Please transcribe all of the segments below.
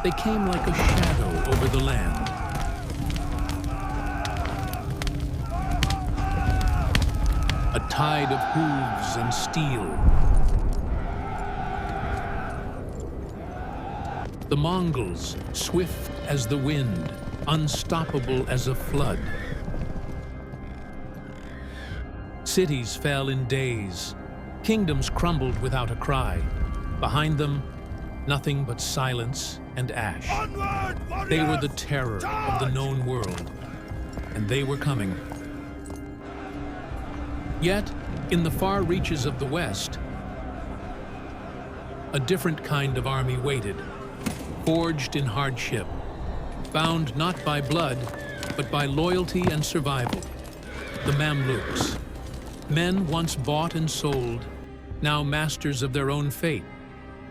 They came like a shadow over the land. A tide of hooves and steel. The Mongols, swift as the wind, unstoppable as a flood. Cities fell in days. Kingdoms crumbled without a cry. Behind them, nothing but silence and ash. They were the terror of the known world, and they were coming. Yet, in the far reaches of the West, a different kind of army waited, forged in hardship, bound not by blood, but by loyalty and survival. The Mamluks, men once bought and sold, now masters of their own fate,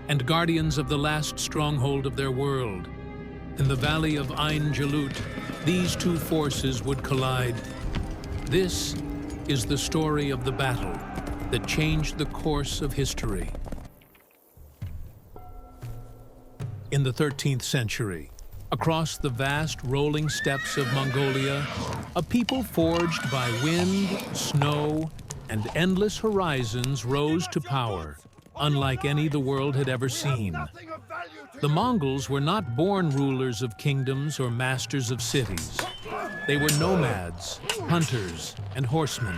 and guardians of the last stronghold of their world. In the valley of Ain Jalut, these two forces would collide. This is the story of the battle that changed the course of history. In the 13th century, across the vast rolling steppes of Mongolia, a people forged by wind, snow, and endless horizons rose to power, unlike any the world had ever seen. The Mongols were not born rulers of kingdoms or masters of cities. They were nomads, hunters, and horsemen,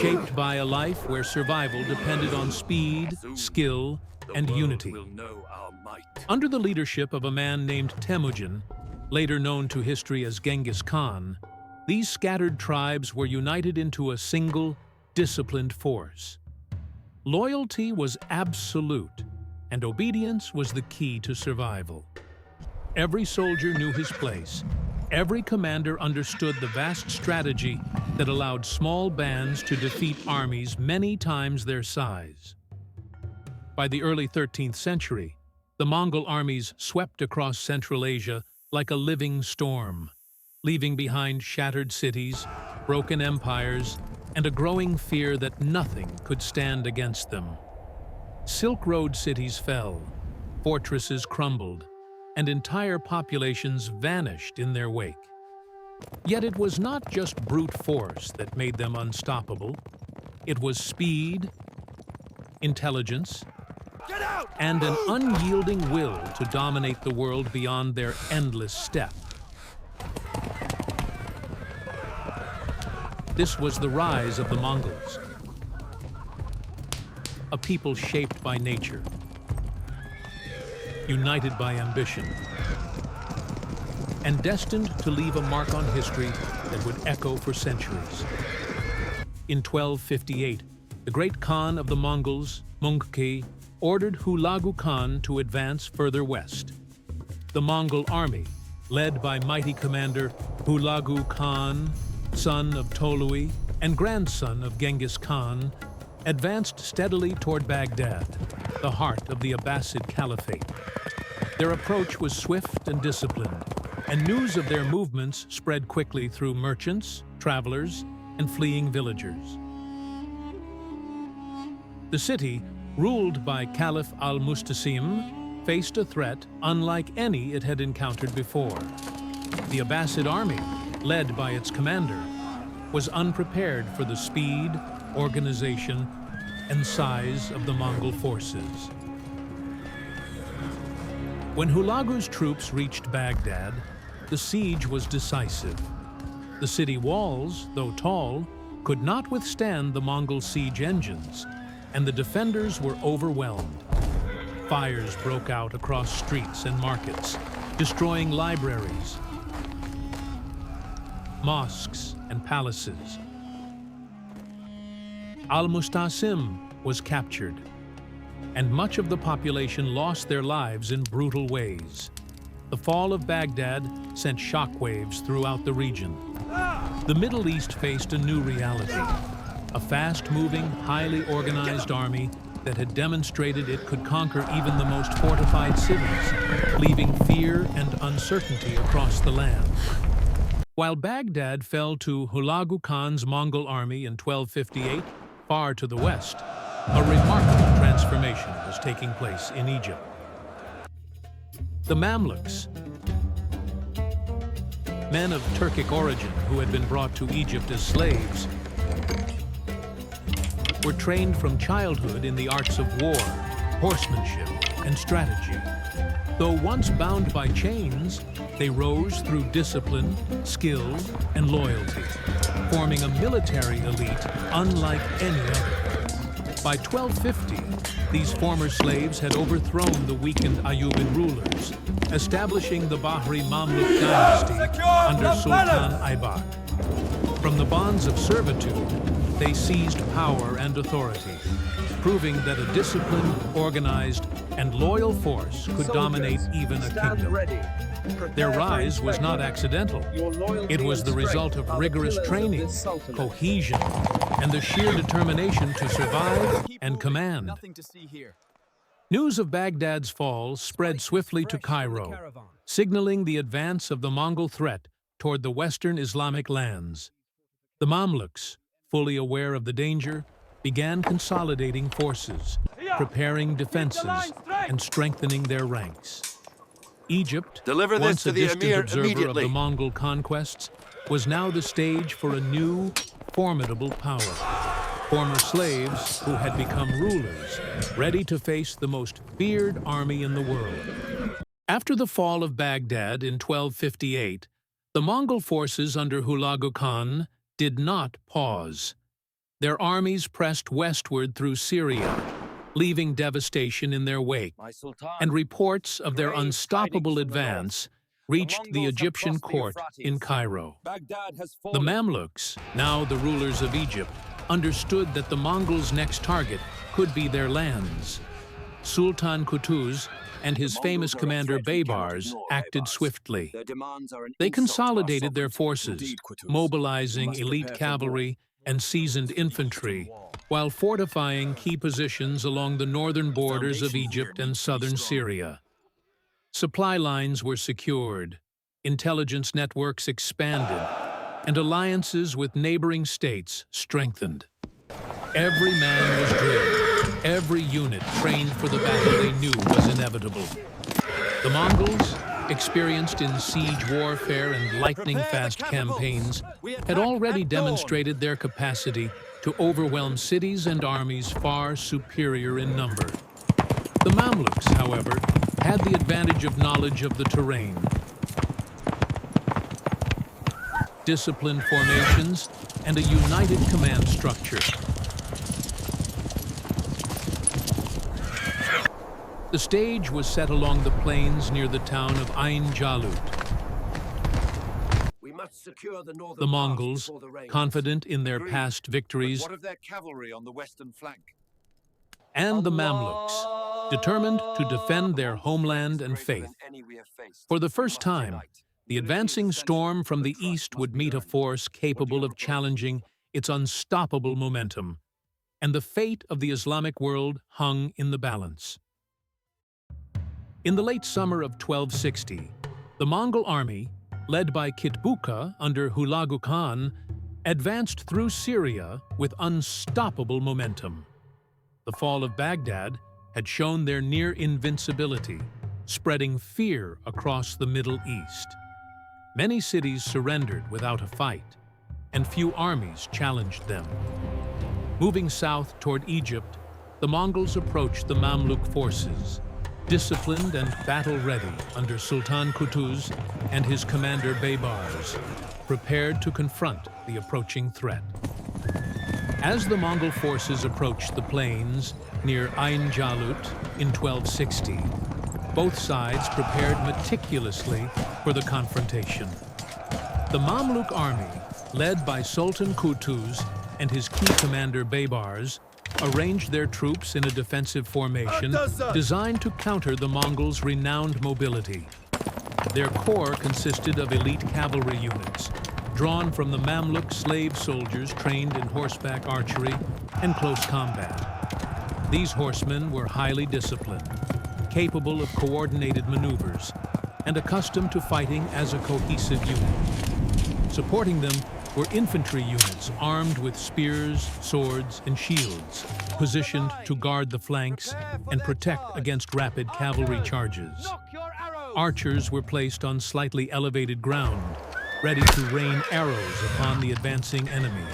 shaped by a life where survival depended on speed, skill, and unity. Under the leadership of a man named Temujin, later known to history as Genghis Khan, these scattered tribes were united into a single, disciplined force. Loyalty was absolute, and obedience was the key to survival. Every soldier knew his place. Every commander understood the vast strategy that allowed small bands to defeat armies many times their size. By the early 13th century, the Mongol armies swept across Central Asia like a living storm, leaving behind shattered cities, broken empires, and a growing fear that nothing could stand against them. Silk Road cities fell, fortresses crumbled, and entire populations vanished in their wake. Yet it was not just brute force that made them unstoppable. It was speed, intelligence, and an unyielding will to dominate the world beyond their endless steppe. This was the rise of the Mongols, a people shaped by nature, united by ambition, and destined to leave a mark on history that would echo for centuries. In 1258, the great Khan of the Mongols, Mongke, ordered Hulagu Khan to advance further west. The Mongol army, led by mighty commander Hulagu Khan, son of Tolui and grandson of Genghis Khan, advanced steadily toward Baghdad, the heart of the Abbasid Caliphate. Their approach was swift and disciplined, and news of their movements spread quickly through merchants, travelers, and fleeing villagers. The city, ruled by Caliph al-Mustasim, faced a threat unlike any it had encountered before. The Abbasid army, led by its commander, was unprepared for the speed, organization, and size of the Mongol forces. When Hulagu's troops reached Baghdad, the siege was decisive. The city walls, though tall, could not withstand the Mongol siege engines, and the defenders were overwhelmed. Fires broke out across streets and markets, destroying libraries, mosques, and palaces. Al-Mustasim was captured, and much of the population lost their lives in brutal ways. The fall of Baghdad sent shockwaves throughout the region. The Middle East faced a new reality, a fast-moving, highly organized army that had demonstrated it could conquer even the most fortified cities, leaving fear and uncertainty across the land. While Baghdad fell to Hulagu Khan's Mongol army in 1258, far to the west, a remarkable transformation was taking place in Egypt. The Mamluks, men of Turkic origin who had been brought to Egypt as slaves, were trained from childhood in the arts of war, horsemanship, and strategy. Though once bound by chains, they rose through discipline, skill, and loyalty, forming a military elite unlike any other. By 1250, these former slaves had overthrown the weakened Ayyubid rulers, establishing the Bahri Mamluk dynasty under Sultan Aybak. From the bonds of servitude, they seized power and authority, proving that a disciplined, organized, and loyal force could dominate even a kingdom. Their rise was not accidental. It was the result of rigorous training, cohesion, and the sheer determination to survive and command. News of Baghdad's fall spread swiftly to Cairo, signaling the advance of the Mongol threat toward the Western Islamic lands. The Mamluks, fully aware of the danger, began consolidating forces, preparing defenses, and strengthening their ranks. Egypt, once a distant observer of the Mongol conquests, was now the stage for a new, formidable power. Former slaves who had become rulers, ready to face the most feared army in the world. After the fall of Baghdad in 1258, the Mongol forces under Hulagu Khan did not pause. Their armies pressed westward through Syria, leaving devastation in their wake, and reports of their unstoppable advance reached the Egyptian court in Cairo. The Mamluks, now the rulers of Egypt, understood that the Mongols' next target could be their lands. Sultan Qutuz and his famous commander Baybars acted swiftly. They consolidated their forces, mobilizing elite cavalry and seasoned infantry, while fortifying key positions along the northern borders of Egypt and southern Syria. Supply lines were secured, intelligence networks expanded, and alliances with neighboring states strengthened. Every man was drilled, every unit trained for the battle they knew was inevitable. The Mongols, experienced in siege warfare and lightning-fast campaigns, had already demonstrated their capacity to overwhelm cities and armies far superior in number. The Mamluks, however, had the advantage of knowledge of the terrain, disciplined formations, and a united command structure. The stage was set along the plains near the town of Ain Jalut. The Mongols, confident in their past victories, and the Mamluks, determined to defend their homeland and faith. For the first time, the advancing storm from the east would meet a force capable of challenging its unstoppable momentum, and the fate of the Islamic world hung in the balance. In the late summer of 1260, the Mongol army, led by Kitbuka under Hulagu Khan, advanced through Syria with unstoppable momentum. The fall of Baghdad had shown their near invincibility, spreading fear across the Middle East. Many cities surrendered without a fight, and few armies challenged them. Moving south toward Egypt, the Mongols approached the Mamluk forces, disciplined and battle-ready under Sultan Qutuz and his commander Baybars, prepared to confront the approaching threat. As the Mongol forces approached the plains near Ain Jalut in 1260, both sides prepared meticulously for the confrontation. The Mamluk army, led by Sultan Qutuz and his key commander Baybars, arranged their troops in a defensive formation designed to counter the Mongols' renowned mobility. Their corps consisted of elite cavalry units, drawn from the Mamluk slave soldiers trained in horseback archery and close combat. These horsemen were highly disciplined, capable of coordinated maneuvers, and accustomed to fighting as a cohesive unit. Supporting them were infantry units armed with spears, swords, and shields, positioned to guard the flanks and protect against rapid cavalry charges. Archers were placed on slightly elevated ground, ready to rain arrows upon the advancing enemy.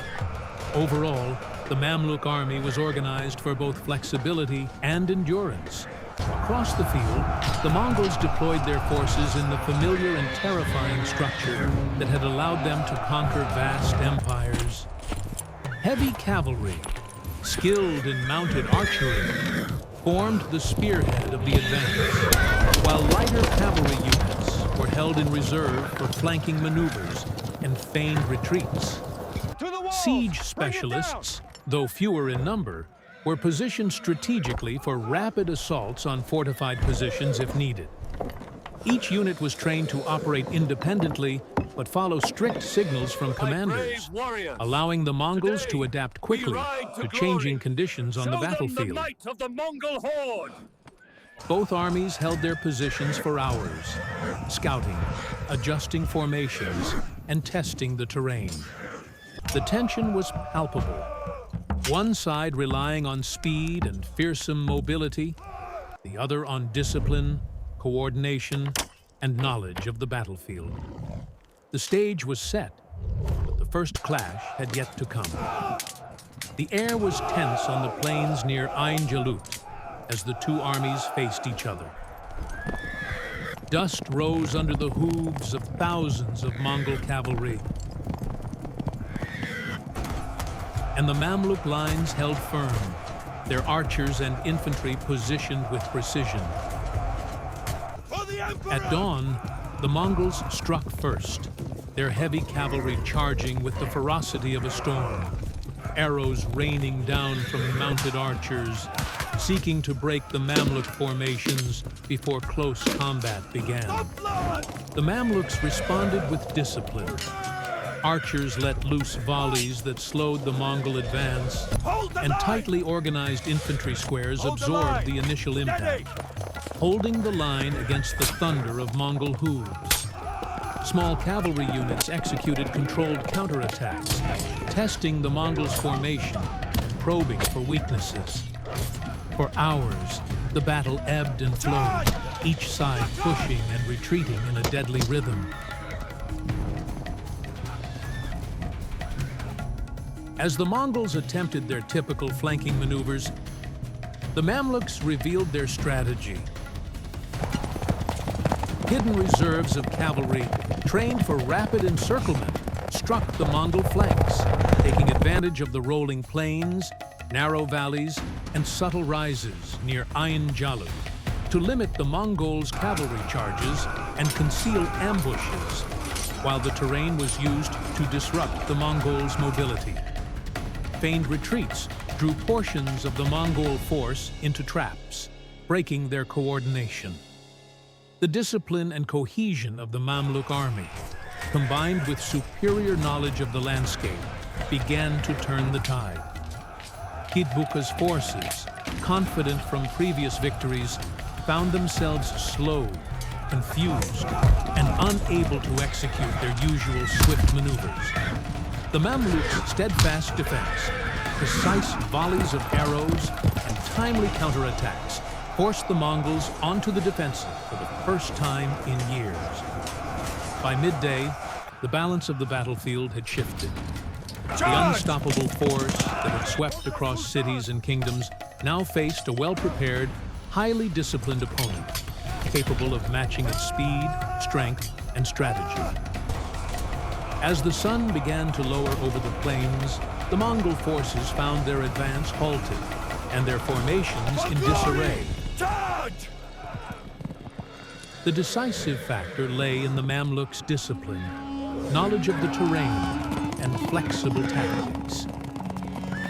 Overall, the Mamluk army was organized for both flexibility and endurance. Across the field, the Mongols deployed their forces in the familiar and terrifying structure that had allowed them to conquer vast empires. Heavy cavalry, skilled in mounted archery, formed the spearhead of the advance, while lighter cavalry units were held in reserve for flanking maneuvers and feigned retreats. Siege specialists, though fewer in number, were positioned strategically for rapid assaults on fortified positions if needed. Each unit was trained to operate independently but follow strict signals from commanders, allowing the Mongols to adapt quickly to changing conditions on the battlefield. The might of the Mongol horde. Both armies held their positions for hours, scouting, adjusting formations, and testing the terrain. The tension was palpable. One side relying on speed and fearsome mobility, the other on discipline, coordination, and knowledge of the battlefield. The stage was set, but the first clash had yet to come. The air was tense on the plains near Ain Jalut as the two armies faced each other. Dust rose under the hooves of thousands of Mongol cavalry, and the Mamluk lines held firm, their archers and infantry positioned with precision. At dawn, the Mongols struck first, their heavy cavalry charging with the ferocity of a storm, arrows raining down from mounted archers, seeking to break the Mamluk formations before close combat began. The Mamluks responded with discipline. Archers let loose volleys that slowed the Mongol advance, and tightly organized infantry squares absorbed the initial impact, holding the line against the thunder of Mongol hooves. Small cavalry units executed controlled counterattacks, testing the Mongols' formation, probing for weaknesses. For hours, the battle ebbed and flowed, each side pushing and retreating in a deadly rhythm. As the Mongols attempted their typical flanking maneuvers, the Mamluks revealed their strategy. Hidden reserves of cavalry, trained for rapid encirclement, struck the Mongol flanks, taking advantage of the rolling plains, narrow valleys, and subtle rises near Ain Jalut to limit the Mongols' cavalry charges and conceal ambushes, while the terrain was used to disrupt the Mongols' mobility. Feigned retreats drew portions of the Mongol force into traps, breaking their coordination. The discipline and cohesion of the Mamluk army, combined with superior knowledge of the landscape, began to turn the tide. Kitbuka's forces, confident from previous victories, found themselves slow, confused, and unable to execute their usual swift maneuvers. The Mamluks' steadfast defense, precise volleys of arrows, and timely counterattacks forced the Mongols onto the defensive for the first time in years. By midday, the balance of the battlefield had shifted. The unstoppable force that had swept across cities and kingdoms now faced a well-prepared, highly disciplined opponent, capable of matching its speed, strength, and strategy. As the sun began to lower over the plains, the Mongol forces found their advance halted and their formations in disarray. Charge! The decisive factor lay in the Mamluks' discipline, knowledge of the terrain, and flexible tactics.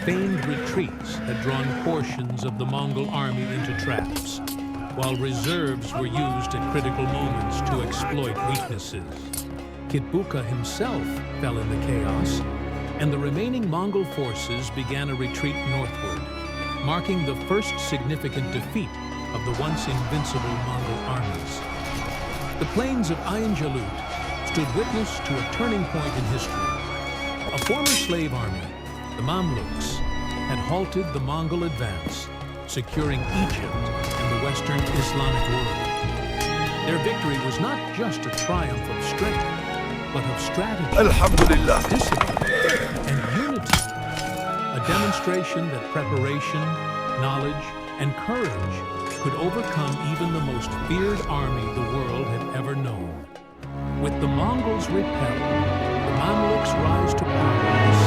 Feigned retreats had drawn portions of the Mongol army into traps, while reserves were used at critical moments to exploit weaknesses. Kitbuka himself fell in the chaos, and the remaining Mongol forces began a retreat northward, marking the first significant defeat of the once invincible Mongol armies. The plains of Ain Jalut stood witness to a turning point in history. A former slave army, the Mamluks, had halted the Mongol advance, securing Egypt and the Western Islamic world. Their victory was not just a triumph of strength, but of strategy, Alhamdulillah. discipline, and unity. A demonstration that preparation, knowledge, and courage could overcome even the most feared army the world had ever known. With the Mongols repelled, the Mamluks rise to power